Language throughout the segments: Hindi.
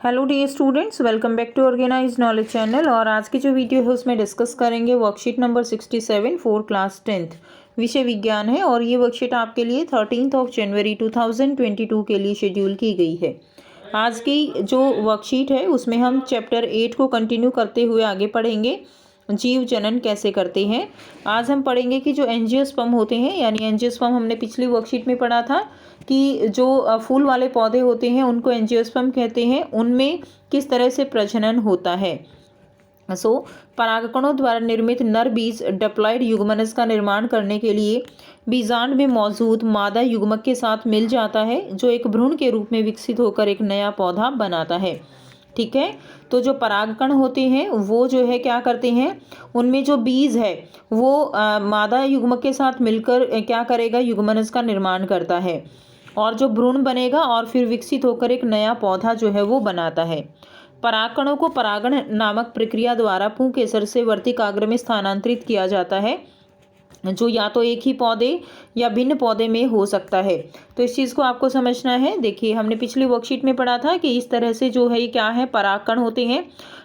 Hello dear students, welcome back to organise knowledge channel. और आज की जो वीडियो है उसमें डिस्कस करेंगे worksheet number 67 for class 10th विषय विज्ञान है। और ये वर्कशीट आपके लिए 13 जनवरी 2022 के लिए शेड्यूल की गई है। आज की जो वर्कशीट है उसमें हम चैप्टर 8 को कंटिन्यू करते हुए आगे पढ़ेंगे, जीव जनन कैसे करते हैं। आज हम पढ़ेंगे कि जो एंजियोस्पर्म होते हैं, यानी एंजियोस्पर्म हमने पिछली वर्कशीट में पढ़ा था कि जो फूल वाले पौधे होते हैं उनको एंजियोस्पर्म कहते हैं, उनमें किस तरह से प्रजनन होता है। परागकणों द्वारा निर्मित नर बीज डिप्लॉयड युग्मनज का निर्माण करने के लिए बीजांड में मौजूद मादा युग्मक के साथ मिल जाता है, जो एक भ्रूण के रूप में विकसित होकर एक नया पौधा बनाता है। ठीक है, तो जो परागकण होते हैं वो जो है क्या करते हैं, उनमें जो बीज है वो मादा युग्मक के साथ मिलकर क्या करेगा, युग्मनज का निर्माण करता है और जो भ्रूण बनेगा और फिर विकसित होकर एक नया पौधा जो है वो बनाता है। परागकणों को परागण नामक प्रक्रिया द्वारा पुंकेसर से वर्तिकाग्र में स्थानांतरित किया जाता है, जो या तो एक ही पौधे या भिन्न पौधे में हो सकता है। तो इस चीज़ को आपको समझना है। देखिए, हमने पिछली वर्कशीट में पढ़ा था कि इस तरह से जो है ये क्या है, परागकण होते हैं।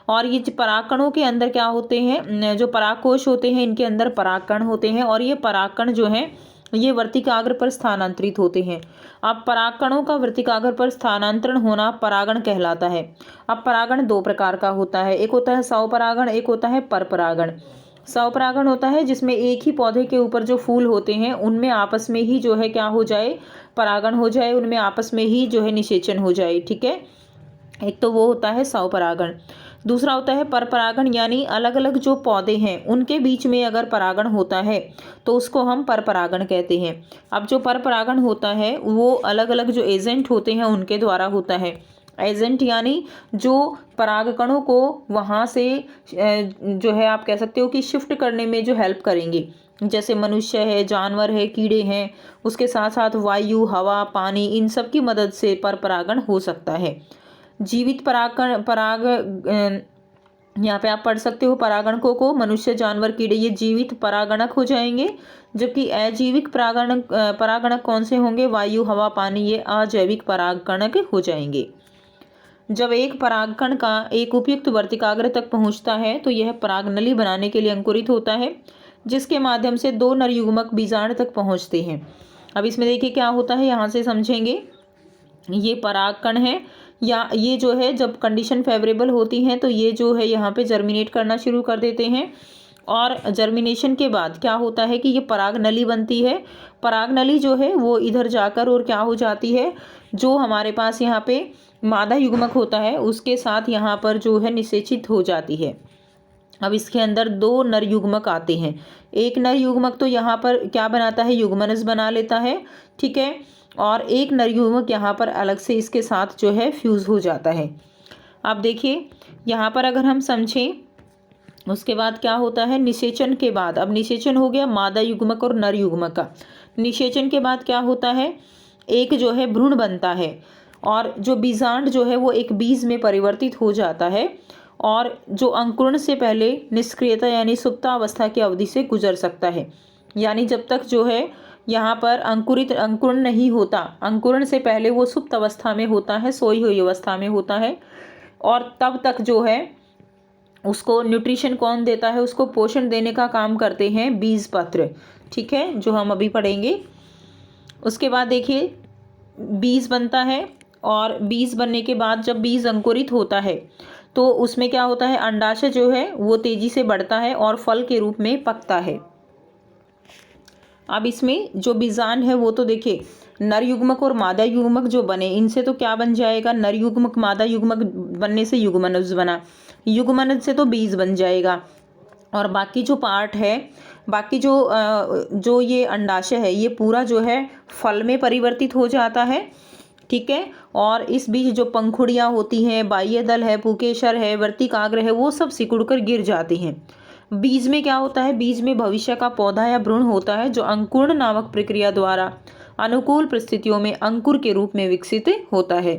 और ये परागकणों के अंदर क्या होते हैं, जो परागकोश होते हैं इनके अंदर परागकण होते हैं और ये परागकण जो है ये वर्तिकाग्र पर स्थानांतरित होते हैं। अब परागकणों का वर्तिकाग्र पर स्थानांतरण होना परागण कहलाता है। अब परागण दो प्रकार का होता है, एक होता है स्वपरागण, एक होता है परपरागण। स्वपरागण होता है जिसमें एक ही पौधे के ऊपर जो फूल होते हैं उनमें आपस में ही जो है क्या हो जाए, परागण हो जाए, उनमें आपस में ही जो है निषेचन हो जाए। ठीक है, एक तो वो होता है स्वपरागण। दूसरा होता है परपरागण, यानी अलग अलग जो पौधे हैं उनके बीच में अगर परागण होता है तो उसको हम परपरागण कहते हैं। अब जो परपरागण होता है वो अलग अलग जो एजेंट होते हैं उनके द्वारा होता है। एजेंट यानी जो परागकणों को वहाँ से जो है आप कह सकते हो कि शिफ्ट करने में जो हेल्प करेंगे, जैसे मनुष्य है, जानवर है, कीड़े हैं, उसके साथ साथ वायु, हवा, पानी, इन सब की मदद से परपरागण हो सकता है। जीवित यहाँ पे आप पढ़ सकते हो परागणकों को मनुष्य, जानवर, कीड़े, ये जीवित परागणक हो जाएंगे। जबकि अजैविक परागणक कौन से होंगे, वायु, हवा, पानी, ये अजैविक परागणक हो जाएंगे। जब एक परागकण का एक उपयुक्त वर्तिकाग्र तक पहुंचता है तो यह परागनली बनाने के लिए अंकुरित होता है, जिसके माध्यम से दो नर युग्मक बीजांड तक पहुंचते हैं। अब इसमें देखिए क्या होता है, यहाँ से समझेंगे। ये परागकण है, या ये जो है जब कंडीशन फेवरेबल होती है तो ये जो है यहाँ पे जर्मिनेट करना शुरू कर देते हैं। और जर्मिनेशन के बाद क्या होता है कि ये परागनली बनती है। परागनली जो है वो इधर जाकर और क्या हो जाती है, जो हमारे पास यहाँ पे मादा युग्मक होता है उसके साथ यहाँ पर जो है निषेचित हो जाती है। अब इसके अंदर दो नर युग्मक आते हैं। एक नर युग्मक तो यहाँ पर क्या बनाता है, युग्मनज बना लेता है। ठीक है, और एक नर युग्मक यहाँ पर अलग से इसके साथ जो है फ्यूज हो जाता है। अब देखिए यहाँ पर अगर हम समझें, उसके बाद क्या होता है, निषेचन के बाद, अब निषेचन हो गया मादा युग्मक और नर युग्मक का। निषेचन के बाद क्या होता है, एक जो है भ्रूण बनता है और जो बीजांड जो है वो एक बीज में परिवर्तित हो जाता है और जो अंकुरण से पहले निष्क्रियता यानी सुप्तावस्था की अवधि से गुजर सकता है। यानी जब तक जो है यहाँ पर अंकुरण नहीं होता, अंकुरण से पहले वो सुप्त अवस्था में होता है, सोई हुई अवस्था में होता है। और तब तक जो है उसको न्यूट्रिशन कौन देता है, उसको पोषण देने का काम करते हैं बीज पत्र। ठीक है, जो हम अभी पढ़ेंगे। उसके बाद देखिए बीज बनता है और बीज बनने के बाद जब बीज अंकुरित होता है तो उसमें क्या होता है, अंडाशय जो है वो तेजी से बढ़ता है और फल के रूप में पकता है। अब इसमें जो बीजांड है वो तो देखिए नर युग्मक और मादा युग्मक जो बने, इनसे तो क्या बन जाएगा, नर युग्मक मादा युग्मक बनने से युग्मनज बना, युग्मनज से तो बीज बन जाएगा। और बाकी जो पार्ट है, बाकी जो ये अंडाशय है ये पूरा जो है फल में परिवर्तित हो जाता है। ठीक है, और इस बीच जो पंखुड़ियाँ होती हैं, बाह्य दल है, पुकेशर है, वर्तिकाग्र है, वो सब सिकुड़कर गिर जाती हैं। बीज में क्या होता है, बीज में भविष्य का पौधा या भ्रूण होता है जो अंकुरण नामक प्रक्रिया द्वारा अनुकूल परिस्थितियों में अंकुर के रूप में विकसित होता है।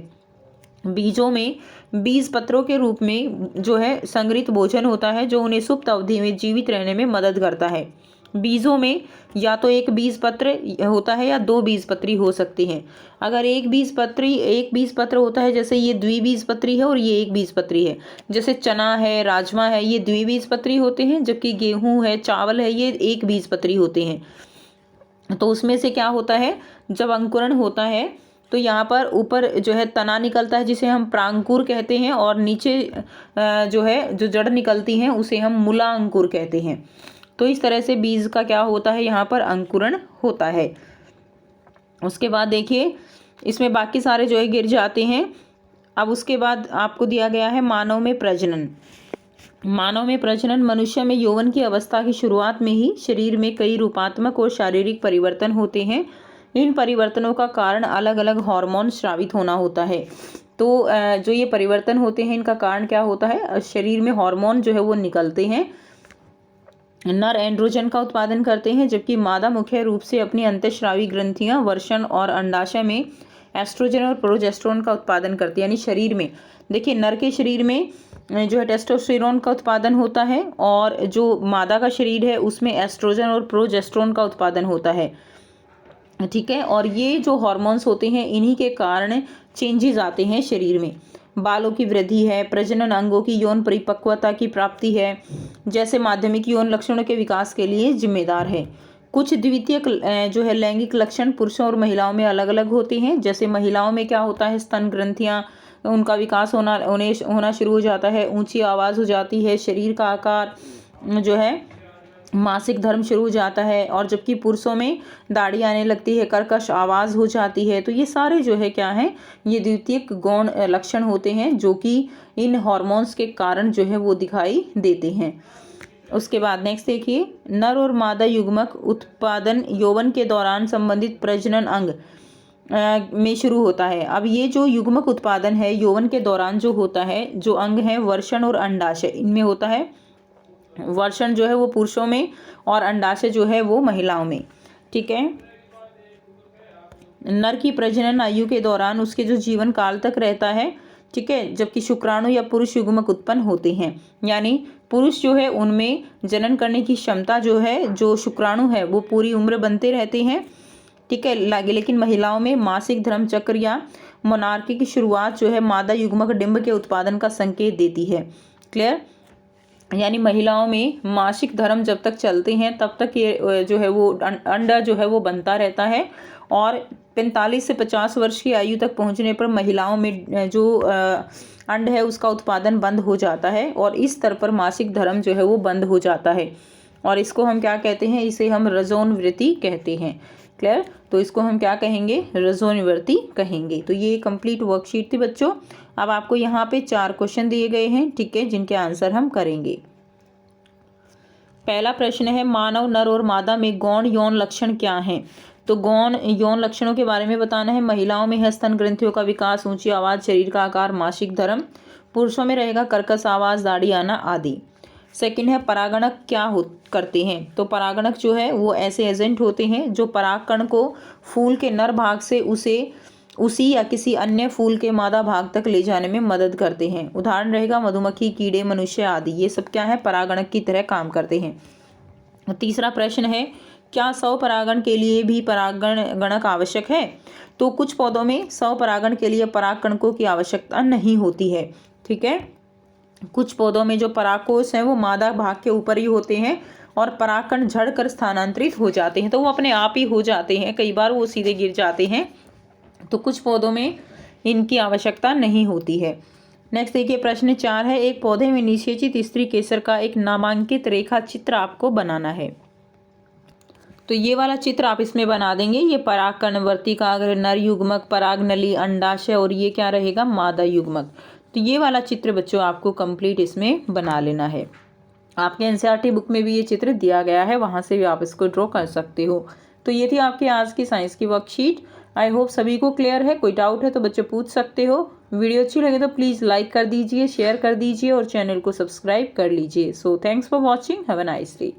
बीजों में बीज पत्रों के रूप में जो है संग्रहित भोजन होता है जो उन्हें सुप्त अवधि में जीवित रहने में मदद करता है। बीजों में या तो एक बीजपत्र होता है या दो बीजपत्री हो सकती हैं। अगर एक बीजपत्र होता है, जैसे ये द्विबीजपत्री है और ये एक बीजपत्री है। जैसे चना है, राजमा है, ये द्विबीजपत्री होते हैं, जबकि गेहूं है, चावल है, ये एक बीजपत्री होते हैं। तो उसमें से क्या होता है, जब अंकुरण होता है तो यहाँ पर ऊपर जो है तना निकलता है जिसे हम प्रांकुर कहते हैं, और नीचे जो जड़ निकलती हैं उसे हम मूला अंकुर कहते हैं। तो इस तरह से बीज का क्या होता है, यहाँ पर अंकुरण होता है। उसके बाद देखिए इसमें बाकी सारे जो है गिर जाते हैं। अब उसके बाद आपको दिया गया है मानव में प्रजनन। मानव में प्रजनन मनुष्य में यौवन की अवस्था की शुरुआत में ही शरीर में कई रूपात्मक और शारीरिक परिवर्तन होते हैं। इन परिवर्तनों का कारण अलग अलग हार्मोन स्रावित होना होता है। तो जो ये परिवर्तन होते हैं इनका कारण क्या होता है, शरीर में हार्मोन जो है वो निकलते हैं। नर एंड्रोजन का उत्पादन करते हैं, जबकि मादा मुख्य रूप से अपनी अंतःस्रावी ग्रंथियां, वर्षण और अंडाशय में एस्ट्रोजन और प्रोजेस्टेरोन का उत्पादन करती है। यानी शरीर में देखिए नर के शरीर में जो है टेस्टोस्टेरोन का उत्पादन होता है, और जो मादा का शरीर है उसमें एस्ट्रोजन और प्रोजेस्टेरोन का उत्पादन होता है। ठीक है, और ये जो हार्मोन्स होते हैं इन्हीं के कारण चेंजेस आते हैं शरीर में। बालों की वृद्धि है, प्रजनन अंगों की यौन परिपक्वता की प्राप्ति है, जैसे माध्यमिक यौन लक्षणों के विकास के लिए जिम्मेदार है। कुछ द्वितीयक जो है लैंगिक लक्षण पुरुषों और महिलाओं में अलग अलग होते हैं। जैसे महिलाओं में क्या होता है, स्तन ग्रंथियां, उनका विकास होना शुरू हो जाता है, ऊंची आवाज़ हो जाती है, शरीर का आकार जो है, मासिक धर्म शुरू हो जाता है, और जबकि पुरुषों में दाढ़ी आने लगती है, कर्कश आवाज़ हो जाती है। तो ये सारे जो है क्या हैं, ये द्वितीयक गौण लक्षण होते हैं जो कि इन हार्मोन्स के कारण जो है वो दिखाई देते हैं। उसके बाद नेक्स्ट देखिए, नर और मादा युग्मक उत्पादन यौवन के दौरान संबंधित प्रजनन अंग में शुरू होता है। अब ये जो युग्मक उत्पादन है यौवन के दौरान जो होता है, जो अंग है वर्षण और अंडाशय, इनमें होता है। वर्षण जो है वो पुरुषों में और अंडाशय जो है वो महिलाओं में। ठीक है, नर की प्रजनन आयु के दौरान उसके जो जीवन काल तक रहता है। ठीक है, जबकि शुक्राणु या पुरुष युग्मक उत्पन्न होते हैं। यानी पुरुष जो है उनमें जनन करने की क्षमता जो है, जो शुक्राणु है वो पूरी उम्र बनते रहते हैं। ठीक है, लेकिन महिलाओं में मासिक धर्म चक्र या मोनार्की की शुरुआत जो है मादा युग्मक डिंब के उत्पादन का संकेत देती है। क्लियर, यानी महिलाओं में मासिक धर्म जब तक चलते हैं तब तक ये जो है वो अंडा जो है वो बनता रहता है, और 45 से 50 वर्ष की आयु तक पहुंचने पर महिलाओं में जो अंड है उसका उत्पादन बंद हो जाता है, और इस स्तर पर मासिक धर्म जो है वो बंद हो जाता है, और इसको हम क्या कहते हैं, इसे हम रजोनिवृत्ति कहते हैं। क्लियर, तो इसको हम क्या कहेंगे, रजोनिवृत्ति कहेंगे। तो ये कंप्लीट वर्कशीट थी बच्चों। अब आपको यहाँ पे 4 क्वेश्चन दिए गए हैं, ठीक है, जिनके आंसर हम करेंगे। पहला प्रश्न है, मानव नर और मादा में गौण यौन लक्षण क्या हैं? तो गौण यौन लक्षणों के बारे में बताना है। महिलाओं में है स्तन ग्रंथियों का विकास, ऊंची आवाज़, शरीर का आकार, मासिक धर्म। पुरुषों में रहेगा कर्कश आवाज़, दाढ़ी आना आदि। सेकंड है, परागणक क्या करते हैं? तो परागणक जो है वो ऐसे एजेंट होते हैं जो परागकण को फूल के नर भाग से उसी या किसी अन्य फूल के मादा भाग तक ले जाने में मदद करते हैं। उदाहरण रहेगा मधुमक्खी, कीड़े, मनुष्य आदि। ये सब क्या है, परागणक की तरह काम करते हैं। तीसरा प्रश्न है, क्या स्वपरागण के लिए भी परागणक आवश्यक है? तो कुछ पौधों में स्वपरागण के लिए परागकणकों की आवश्यकता नहीं होती है। ठीक है, कुछ पौधों में जो परागकोश हैं वो मादा भाग के ऊपर ही होते हैं, और परागकण झड़कर स्थानांतरित हो जाते हैं, तो वो अपने आप ही हो जाते हैं, कई बार वो सीधे गिर जाते हैं। तो कुछ पौधों में इनकी आवश्यकता नहीं होती है। नेक्स्ट देखिए, प्रश्न 4 है, एक पौधे में निषेचित स्त्री केसर का एक नामांकित रेखा चित्र आपको बनाना है। तो ये वाला चित्र आप इसमें बना देंगे। ये परागकण, वर्तिकाग्र, नर युग्मक, परागनली, अंडाशय, और ये क्या रहेगा, मादा युग्मक। तो ये वाला चित्र बच्चों आपको कंप्लीट इसमें बना लेना है। आपके एनसीईआरटी बुक में भी ये चित्र दिया गया है, वहाँ से भी आप इसको ड्रॉ कर सकते हो। तो ये थी आपकी आज की साइंस की वर्कशीट। आई होप सभी को क्लियर है। कोई डाउट है तो बच्चों पूछ सकते हो। वीडियो अच्छी लगे तो प्लीज़ लाइक कर दीजिए, शेयर कर दीजिए और चैनल को सब्सक्राइब कर लीजिए। So thanks for watching, have a nice day.